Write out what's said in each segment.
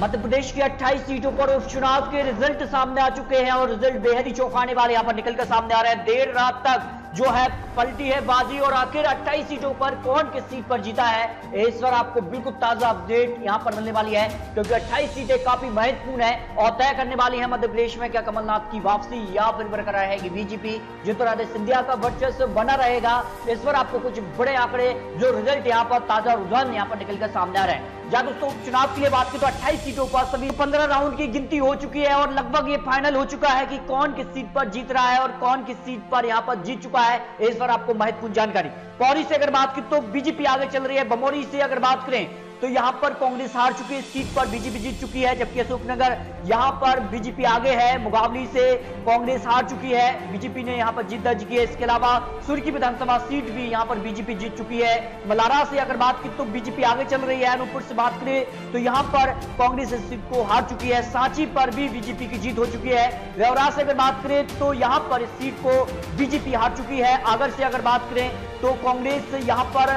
मध्य प्रदेश की 28 सीटों पर उपचुनाव के रिजल्ट सामने आ चुके हैं और रिजल्ट बेहद ही चौंकाने वाले यहां पर निकलकर सामने आ रहे हैं। देर रात तक जो है पलटी है बाजी और आखिर 28 सीटों पर कौन किस सीट पर जीता है, इस पर आपको बिल्कुल ताजा अपडेट यहां पर मिलने वाली है, क्योंकि 28 सीटें काफी महत्वपूर्ण है और तय करने वाली है मध्य प्रदेश में क्या कमलनाथ की वापसी या फिर बरकरार रहेगी बीजेपी, ज्योतिरादित्य सिंधिया का वर्चस्व बना रहेगा। इस पर आपको कुछ बड़े आंकड़े जो रिजल्ट यहां पर ताजा रुझान यहां पर निकलकर सामने आ रहे हैं। जहां दोस्तों उपचुनाव की बात की तो 28 सीटों पर सभी 15 राउंड की गिनती हो चुकी है और लगभग ये फाइनल हो चुका है कि कौन किस सीट पर जीत रहा है और कौन किस सीट पर यहां पर जीत चुका है। इस पर आपको महत्वपूर्ण जानकारी। पौड़ी से अगर बात की तो बीजेपी आगे चल रही है। बमोरी से अगर बात करें तो यहां पर कांग्रेस हार चुकी है, इस सीट पर बीजेपी जीत चुकी है, जबकि अशोकनगर यहां पर बीजेपी आगे है। मुगावली से कांग्रेस हार चुकी है, बीजेपी ने यहां पर जीत दर्ज की है। इसके अलावा सुर्खी विधानसभा सीट भी यहां पर बीजेपी जीत चुकी है। मलारा से अगर बात की तो बीजेपी आगे चल रही है। अनूपपुर से बात करें तो यहां पर कांग्रेस इस सीट को हार चुकी है। सांची पर भी बीजेपी की जीत हो चुकी है। व्यवरा से अगर बात करें तो यहां पर इस सीट को बीजेपी हार चुकी है। आगर से अगर बात करें तो कांग्रेस यहां पर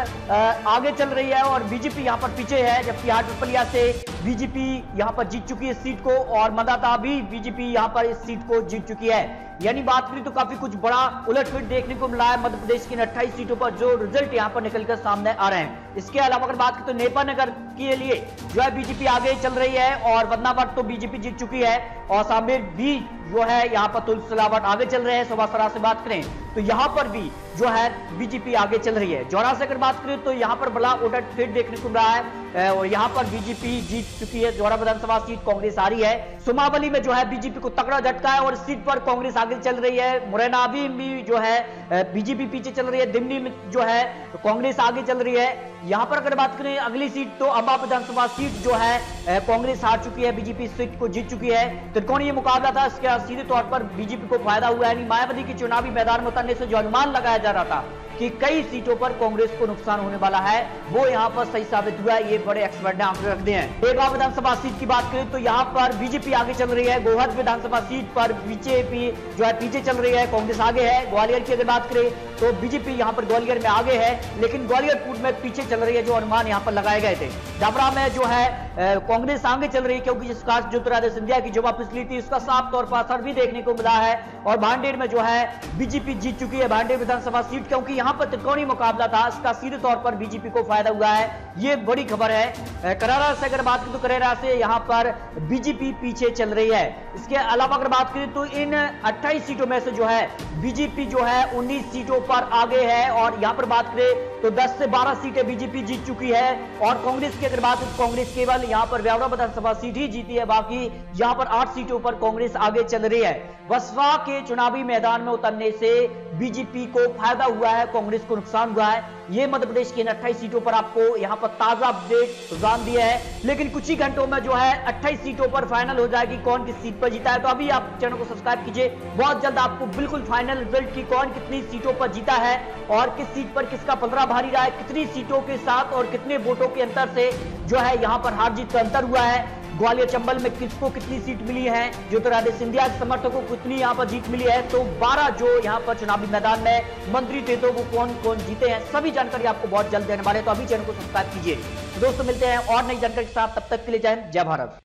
आगे चल रही है और बीजेपी यहां पर पीछे है, जबकि हाटपिपलिया से बीजेपी यहां पर जीत चुकी है इस सीट को और मंदाता भी बीजेपी यहां पर इस सीट को जीत चुकी है। यानी बात करें तो काफी कुछ बड़ा उलटफेर देखने को मिला है मध्य प्रदेश की 28 सीटों पर जो रिजल्ट यहां पर निकलकर सामने आ रहे हैं। इसके अलावा अगर बात करें तो नेपानगर के लिए जो है बीजेपी आगे चल रही है और बदनावर तो बीजेपी जीत चुकी है और सामने भी जो है यहां पर तुलसीरावट आगे चल रहे हैं। सोबासरा से बात करें तो यहां पर भी जो है बीजेपी आगे चल रही है। जौरा से अगर बात करें तो यहां पर बड़ा उलटफेर देखने को मिला है और यहां पर बीजेपी जीत चुकी है। जौरा विधानसभा सीट कांग्रेस आ रही है। सुमावली में जो है बीजेपी को तगड़ा झटका है और इस सीट पर कांग्रेस आगे चल रही है। मुरैना भी जो है बीजेपी पीछे चल रही है। दिमनी में जो है कांग्रेस आगे चल रही है। यहां पर अगर बात करें अगली सीट तो अंबा विधानसभा सीट जो है कांग्रेस हार चुकी है, बीजेपी सीट को जीत चुकी है। त्रिकोणीय मुकाबला था, इसके सीधे तौर पर बीजेपी को फायदा हुआ है। मायावती के चुनावी मैदान में उतरने से जो अनुमान लगाया जा रहा था कि कई सीटों पर कांग्रेस को नुकसान होने वाला है, वो यहां पर सही साबित हुआ है। ये बड़े एक्सपर्ट ने आंकड़े रख दिए हैं। बेगांव विधानसभा सीट की बात करें तो यहां पर बीजेपी आगे चल रही है। गोहद विधानसभा सीट पर बीजेपी जो है पीछे चल रही है, कांग्रेस आगे है। ग्वालियर की अगर बात करें तो बीजेपी यहां पर ग्वालियर में आगे है, लेकिन ग्वालियर पूर्व में पीछे चल रही है जो अनुमान यहां पर लगाए गए थे। डबरा में जो है कांग्रेस आगे चल रही है, क्योंकि जिसका ज्योतिरादित्य सिंधिया की जो वापस ली थी उसका साफ तौर पर असर भी देखने को मिला है। और भांडेर में जो है बीजेपी जीत चुकी है भांडेर विधानसभा सीट, क्योंकि यहां पर त्रिकोणीय मुकाबला था, इसका सीधे तौर पर बीजेपी को फायदा हुआ है। ये बड़ी खबर है। करारा से अगर बात करें तो करारा से यहां पर बीजेपी पीछे चल रही है। इसके अलावा अगर बात करें तो इन 28 सीटों में से जो है बीजेपी जो है 19 सीटों पर आगे है और यहां पर बात करें तो 10 से 12 सीटें बीजेपी जीत चुकी है। और कांग्रेस की अगर बात करें तो कांग्रेस केवल यहां पर ब्यावरा विधानसभा सीट ही जीती है, बाकी यहां पर 8 सीटों पर कांग्रेस आगे चल रही है। बसपा के चुनावी मैदान में उतरने से बीजेपी को फायदा हुआ है, कांग्रेस को नुकसान हुआ है। ये मध्य प्रदेश की 28 सीटों पर आपको यहां पर ताजा अपडेट जान दिया है, लेकिन कुछ ही घंटों में जो है 28 सीटों पर फाइनल हो जाएगी कौन किस सीट पर जीता है। तो अभी आप चैनल को सब्सक्राइब कीजिए, बहुत जल्द आपको बिल्कुल फाइनल रिजल्ट की कौन कितनी सीटों पर जीता है और किस सीट पर किसका पलड़ा भारी रहा है, कितनी सीटों के साथ और कितने वोटों के अंतर से जो है यहां पर हार जीत का अंतर हुआ है। ग्वालियर चंबल में किसको कितनी सीट मिली है, ज्योतिरादित्य सिंधिया के समर्थकों को कितनी यहां पर जीत मिली है, तो 12 जो यहां पर चुनावी मैदान में मंत्री थे तो वो कौन कौन जीते हैं, सभी जानकारी आपको बहुत जल्द देने वाले हैं। तो अभी चैनल को सब्सक्राइब कीजिए। दोस्तों मिलते हैं और नई जानकारी के साथ, तब तक के लिए जय हिंद, जय भारत।